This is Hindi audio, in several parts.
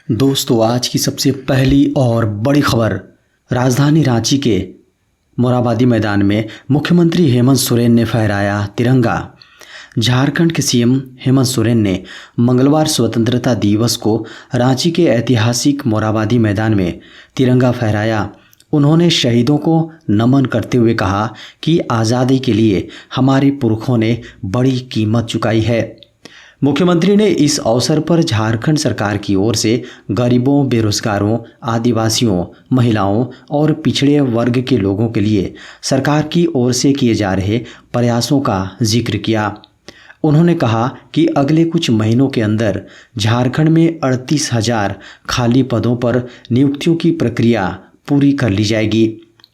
दोस्तों, आज की सबसे पहली और बड़ी खबर। राजधानी रांची के मोरहाबादी मैदान में मुख्यमंत्री हेमंत सोरेन ने फहराया तिरंगा। झारखंड के सीएम हेमंत सोरेन ने मंगलवार स्वतंत्रता दिवस को रांची के ऐतिहासिक मोरहाबादी मैदान में तिरंगा फहराया। उन्होंने शहीदों को नमन करते हुए कहा कि आज़ादी के लिए हमारे पुरखों ने बड़ी कीमत चुकाई है। मुख्यमंत्री ने इस अवसर पर झारखंड सरकार की ओर से गरीबों, बेरोजगारों, आदिवासियों, महिलाओं और पिछड़े वर्ग के लोगों के लिए सरकार की ओर से किए जा रहे प्रयासों का जिक्र किया। उन्होंने कहा कि अगले कुछ महीनों के अंदर झारखंड में 38,000 खाली पदों पर नियुक्तियों की प्रक्रिया पूरी कर ली जाएगी।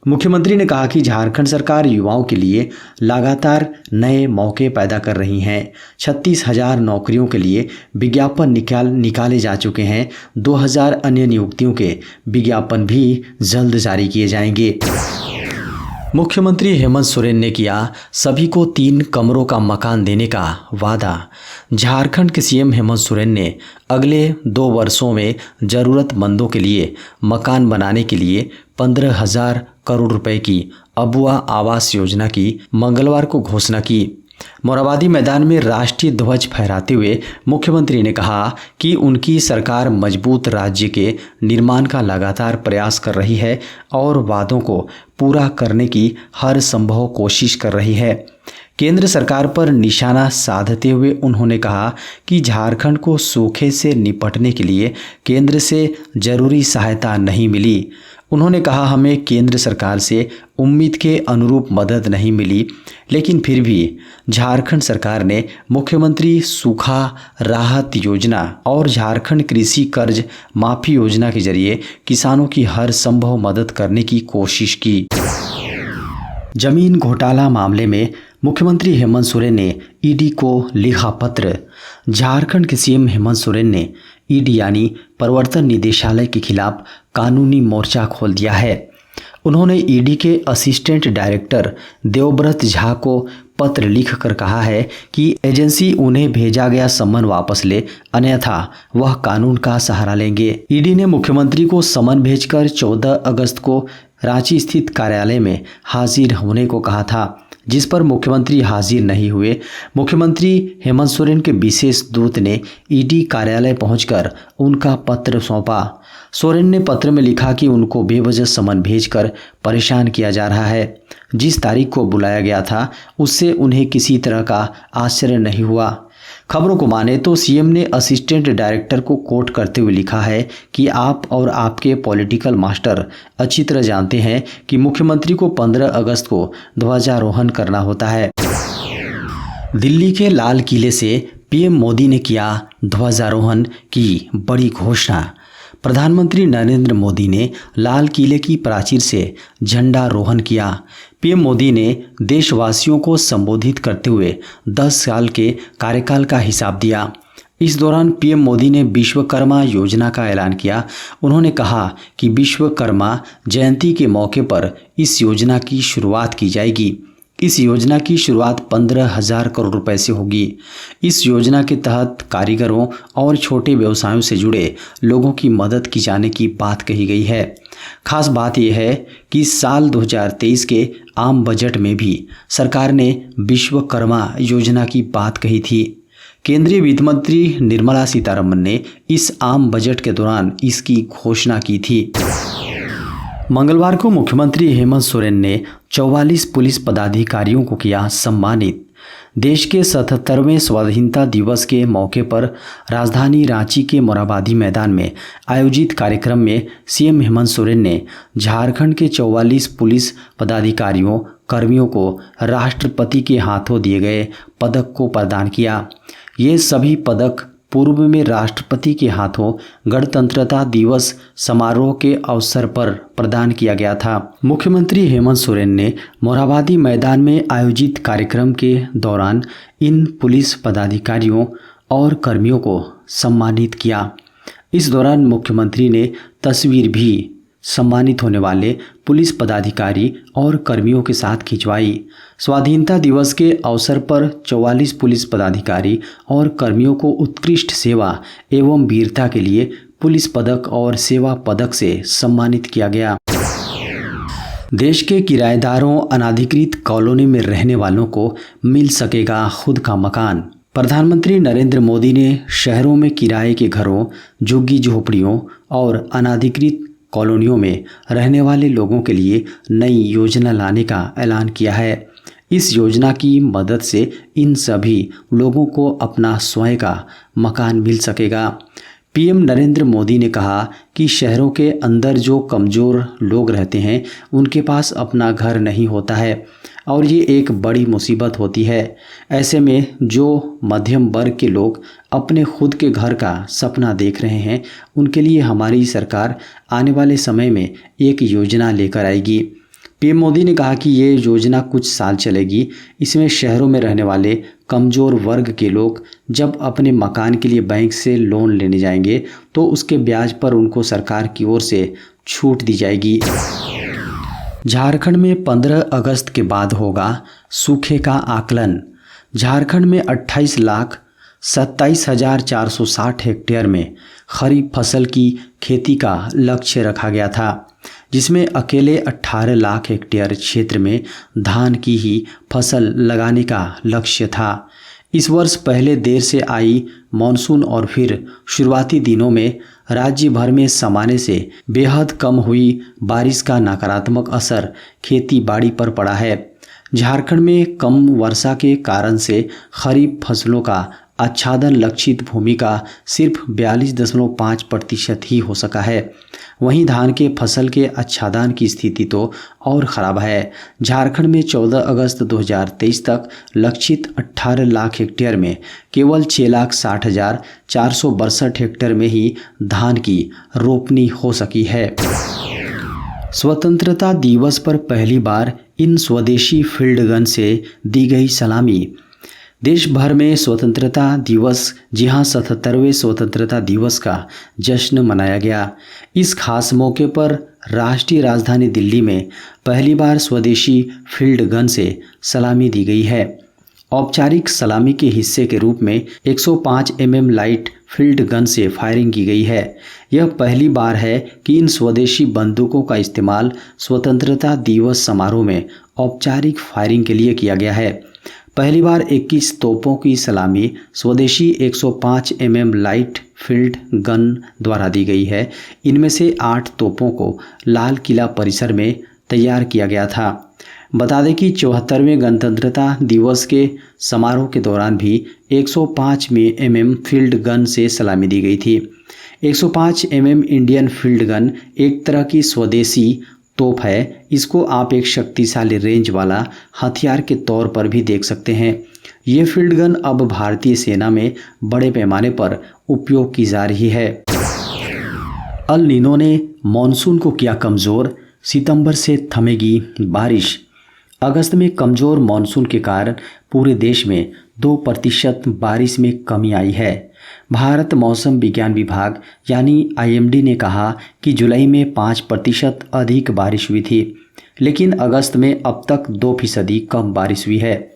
मुख्यमंत्री ने कहा कि झारखंड सरकार युवाओं के लिए लगातार नए मौके पैदा कर रही है। 36,000 नौकरियों के लिए विज्ञापन निकाले जा चुके हैं। 2,000 अन्य नियुक्तियों के विज्ञापन भी जल्द जारी किए जाएंगे। मुख्यमंत्री हेमंत सोरेन ने किया सभी को 3 कमरों का मकान देने का वादा। झारखंड के सीएम हेमंत सोरेन ने अगले 2 वर्षों में ज़रूरतमंदों के लिए मकान बनाने के लिए 15,000 करोड़ रुपए की अबुआ आवास योजना की मंगलवार को घोषणा की। मोरहाबादी मैदान में राष्ट्रीय ध्वज फहराते हुए मुख्यमंत्री ने कहा कि उनकी सरकार मजबूत राज्य के निर्माण का लगातार प्रयास कर रही है और वादों को पूरा करने की हर संभव कोशिश कर रही है। केंद्र सरकार पर निशाना साधते हुए उन्होंने कहा कि झारखंड को सूखे से निपटने के लिए केंद्र से जरूरी सहायता नहीं मिली। उन्होंने कहा, हमें केंद्र सरकार से उम्मीद के अनुरूप मदद नहीं मिली, लेकिन फिर भी झारखंड सरकार ने मुख्यमंत्री सूखा राहत योजना और झारखंड कृषि कर्ज माफी योजना के जरिए किसानों की हर संभव मदद करने की कोशिश की। जमीन घोटाला मामले में मुख्यमंत्री हेमंत सोरेन ने ईडी को लिखा पत्र। झारखंड के सीएम हेमंत सोरेन ने ईडी यानी प्रवर्तन निदेशालय के खिलाफ कानूनी मोर्चा खोल दिया है। उन्होंने ईडी के असिस्टेंट डायरेक्टर देवव्रत झा को पत्र लिखकर कहा है कि एजेंसी उन्हें भेजा गया समन वापस ले, अन्यथा वह कानून का सहारा लेंगे। ईडी ने मुख्यमंत्री को समन भेजकर 14 अगस्त को रांची स्थित कार्यालय में हाजिर होने को कहा था, जिस पर मुख्यमंत्री हाजिर नहीं हुए। मुख्यमंत्री हेमंत सोरेन के विशेष दूत ने ईडी कार्यालय पहुंचकर उनका पत्र सौंपा। सोरेन ने पत्र में लिखा कि उनको बेवजह समन भेजकर परेशान किया जा रहा है। जिस तारीख को बुलाया गया था उससे उन्हें किसी तरह का आश्चर्य नहीं हुआ। खबरों को माने तो सीएम ने असिस्टेंट डायरेक्टर को कोट करते हुए लिखा है कि आप और आपके पॉलिटिकल मास्टर अच्छी तरह जानते हैं कि मुख्यमंत्री को 15 अगस्त को ध्वजारोहण करना होता है। दिल्ली के लाल किले से पीएम मोदी ने किया ध्वजारोहण की बड़ी घोषणा। प्रधानमंत्री नरेंद्र मोदी ने लाल किले की प्राचीर से झंडारोहण किया। पीएम मोदी ने देशवासियों को संबोधित करते हुए 10 साल के कार्यकाल का हिसाब दिया। इस दौरान पीएम मोदी ने विश्वकर्मा योजना का ऐलान किया। उन्होंने कहा कि विश्वकर्मा जयंती के मौके पर इस योजना की शुरुआत की जाएगी। इस योजना की शुरुआत 15,000 करोड़ रुपए से होगी। इस योजना के तहत कारीगरों और छोटे व्यवसायों से जुड़े लोगों की मदद की जाने की बात कही गई है। खास बात यह है कि साल 2023 के आम बजट में भी सरकार ने विश्वकर्मा योजना की बात कही थी। केंद्रीय वित्त मंत्री निर्मला सीतारमण ने इस आम बजट के दौरान इसकी घोषणा की थी। मंगलवार को मुख्यमंत्री हेमंत सोरेन ने 44 पुलिस पदाधिकारियों को किया सम्मानित। देश के 77वें स्वाधीनता दिवस के मौके पर राजधानी रांची के मोरहाबादी मैदान में आयोजित कार्यक्रम में सीएम हेमंत सोरेन ने झारखंड के 44 पुलिस पदाधिकारियों कर्मियों को राष्ट्रपति के हाथों दिए गए पदक को प्रदान किया। ये सभी पदक पूर्व में राष्ट्रपति के हाथों गणतंत्रता दिवस समारोह के अवसर पर प्रदान किया गया था। मुख्यमंत्री हेमंत सोरेन ने मोरहाबादी मैदान में आयोजित कार्यक्रम के दौरान इन पुलिस पदाधिकारियों और कर्मियों को सम्मानित किया। इस दौरान मुख्यमंत्री ने तस्वीर भी सम्मानित होने वाले पुलिस पदाधिकारी और कर्मियों के साथ खिंचवाई। स्वाधीनता दिवस के अवसर पर 44 पुलिस पदाधिकारी और कर्मियों को उत्कृष्ट सेवा एवं वीरता के लिए पुलिस पदक और सेवा पदक से सम्मानित किया गया। देश के किराएदारों, अनाधिकृत कॉलोनी में रहने वालों को मिल सकेगा खुद का मकान। प्रधानमंत्री नरेंद्र मोदी ने शहरों में किराए के घरों, झुग्गी झोपड़ियों और अनाधिकृत कॉलोनियों में रहने वाले लोगों के लिए नई योजना लाने का ऐलान किया है। इस योजना की मदद से इन सभी लोगों को अपना स्वयं का मकान मिल सकेगा। पीएम नरेंद्र मोदी ने कहा कि शहरों के अंदर जो कमज़ोर लोग रहते हैं उनके पास अपना घर नहीं होता है और ये एक बड़ी मुसीबत होती है। ऐसे में जो मध्यम वर्ग के लोग अपने खुद के घर का सपना देख रहे हैं उनके लिए हमारी सरकार आने वाले समय में एक योजना लेकर आएगी। पीएम मोदी ने कहा कि ये योजना कुछ साल चलेगी। इसमें शहरों में रहने वाले कमज़ोर वर्ग के लोग जब अपने मकान के लिए बैंक से लोन लेने जाएंगे तो उसके ब्याज पर उनको सरकार की ओर से छूट दी जाएगी। झारखंड में 15 अगस्त के बाद होगा सूखे का आकलन। झारखंड में 28,27,460 हेक्टेयर में खरीफ फसल की खेती का लक्ष्य रखा गया था, जिसमें अकेले 18 लाख हेक्टेयर क्षेत्र में धान की ही फसल लगाने का लक्ष्य था। इस वर्ष पहले देर से आई मानसून और फिर शुरुआती दिनों में राज्य भर में सामान्य से बेहद कम हुई बारिश का नकारात्मक असर खेती बाड़ी पर पड़ा है। झारखंड में कम वर्षा के कारण से खरीफ फसलों का आच्छादन लक्षित भूमि का सिर्फ 42.5% ही हो सका है। वहीं धान के फसल के आच्छादन की स्थिति तो और ख़राब है। झारखंड में 14 अगस्त 2023 तक लक्षित 18 लाख हेक्टेयर में केवल 6,60,462 हेक्टेयर में ही धान की रोपनी हो सकी है। स्वतंत्रता दिवस पर पहली बार इन स्वदेशी फील्ड गन से दी गई सलामी। देश भर में स्वतंत्रता दिवस, जी हाँ 77वें स्वतंत्रता दिवस का जश्न मनाया गया। इस खास मौके पर राष्ट्रीय राजधानी दिल्ली में पहली बार स्वदेशी फील्ड गन से सलामी दी गई है। औपचारिक सलामी के हिस्से के रूप में 105 mm लाइट फील्ड गन से फायरिंग की गई है। यह पहली बार है कि इन स्वदेशी बंदूकों का इस्तेमाल स्वतंत्रता दिवस समारोह में औपचारिक फायरिंग के लिए किया गया है। पहली बार 21 तोपों की सलामी स्वदेशी 105 mm लाइट फील्ड गन द्वारा दी गई है। इनमें से 8 तोपों को लाल किला परिसर में तैयार किया गया था। बता दें कि 74वें गणतंत्रता दिवस के समारोह के दौरान भी 105 mm फील्ड गन से सलामी दी गई थी। 105 mm इंडियन फील्ड गन एक तरह की स्वदेशी तोप है। इसको आप एक शक्तिशाली रेंज वाला हथियार के तौर पर भी देख सकते हैं। ये फील्ड गन अब भारतीय सेना में बड़े पैमाने पर उपयोग की जा रही है। अल नीनो ने मॉनसून को किया कमज़ोर, सितंबर से थमेगी बारिश। अगस्त में कमज़ोर मॉनसून के कारण पूरे देश में 2% बारिश में कमी आई है। भारत मौसम विज्ञान विभाग यानी IMD ने कहा कि जुलाई में 5% अधिक बारिश हुई थी, लेकिन अगस्त में अब तक 2% कम बारिश हुई है।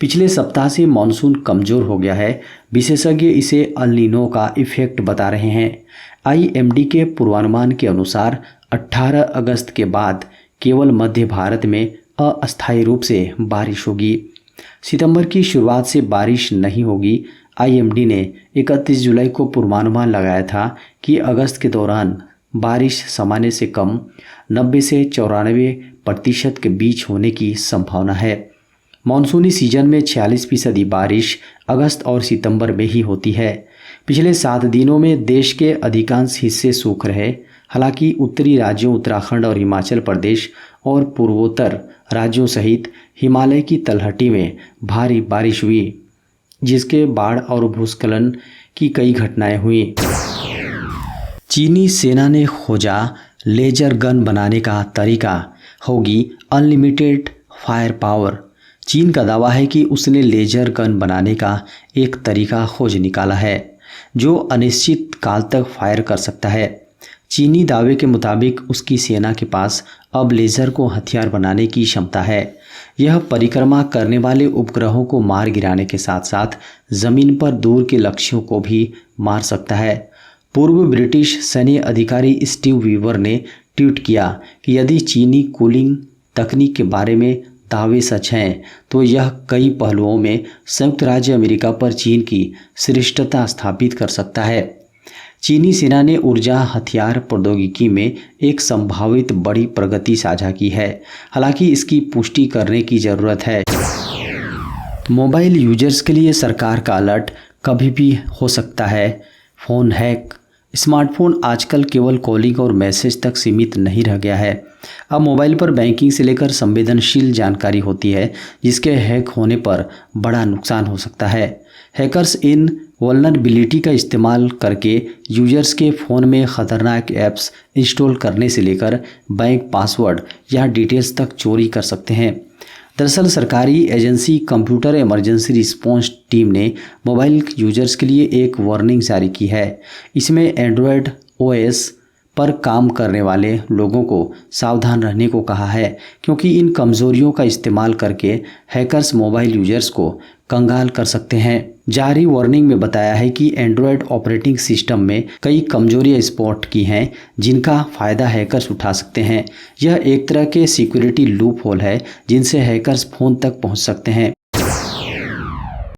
पिछले सप्ताह से मॉनसून कमज़ोर हो गया है। विशेषज्ञ इसे अल नीनो का इफेक्ट बता रहे हैं। IMD के पूर्वानुमान के अनुसार 18 अगस्त के बाद केवल मध्य भारत में अस्थायी रूप से बारिश होगी। सितंबर की शुरुआत से बारिश नहीं होगी। IMD ने 31 जुलाई को पूर्वानुमान लगाया था कि अगस्त के दौरान बारिश सामान्य से कम 90 से 94% के बीच होने की संभावना है। मॉनसूनी सीजन में 46% बारिश अगस्त और सितंबर में ही होती है। पिछले 7 दिनों में देश के अधिकांश हिस्से सूख रहे। हालांकि उत्तरी राज्यों उत्तराखंड और हिमाचल प्रदेश और पूर्वोत्तर राज्यों सहित हिमालय की तलहटी में भारी बारिश हुई, जिसके बाढ़ और भूस्खलन की कई घटनाएं हुई। चीनी सेना ने खोजा लेजर गन बनाने का तरीका, होगी अनलिमिटेड फायर पावर। चीन का दावा है कि उसने लेजर गन बनाने का एक तरीका खोज निकाला है जो अनिश्चित काल तक फायर कर सकता है। चीनी दावे के मुताबिक उसकी सेना के पास अब लेज़र को हथियार बनाने की क्षमता है। यह परिक्रमा करने वाले उपग्रहों को मार गिराने के साथ साथ ज़मीन पर दूर के लक्ष्यों को भी मार सकता है। पूर्व ब्रिटिश सैन्य अधिकारी स्टीव वीवर ने ट्वीट किया कि यदि चीनी कूलिंग तकनीक के बारे में दावे सच हैं तो यह कई पहलुओं में संयुक्त राज्य अमेरिका पर चीन की श्रेष्ठता स्थापित कर सकता है। चीनी सेना ने ऊर्जा हथियार प्रौद्योगिकी में एक संभावित बड़ी प्रगति साझा की है, हालांकि इसकी पुष्टि करने की ज़रूरत है। मोबाइल यूजर्स के लिए सरकार का अलर्ट कभी भी हो सकता है। Phone hack. स्मार्टफोन आजकल केवल कॉलिंग और मैसेज तक सीमित नहीं रह गया है। अब मोबाइल पर बैंकिंग से लेकर संवेदनशील जानकारी होती है, जिसके हैक होने पर बड़ा नुकसान हो सकता है। हैकर्स इन वल्नरेबिलिटी का इस्तेमाल करके यूजर्स के फ़ोन में ख़तरनाक ऐप्स इंस्टॉल करने से लेकर बैंक पासवर्ड या डिटेल्स तक चोरी कर सकते हैं। दरअसल सरकारी agency computer emergency response team ने मोबाइल यूजर्स के लिए एक वार्निंग जारी की है। इसमें एंड्रॉयड ओएस पर काम करने वाले लोगों को सावधान रहने को कहा है, क्योंकि इन कमज़ोरियों का इस्तेमाल करके हैकर्स मोबाइल यूजर्स को कंगाल कर सकते हैं। जारी वार्निंग में बताया है कि एंड्रॉयड ऑपरेटिंग सिस्टम में कई कमजोरियां स्पॉट की हैं, जिनका फ़ायदा हैकर्स उठा सकते हैं। यह एक तरह के सिक्योरिटी लूप होल है जिनसे हैकर्स फ़ोन तक पहुंच सकते हैं।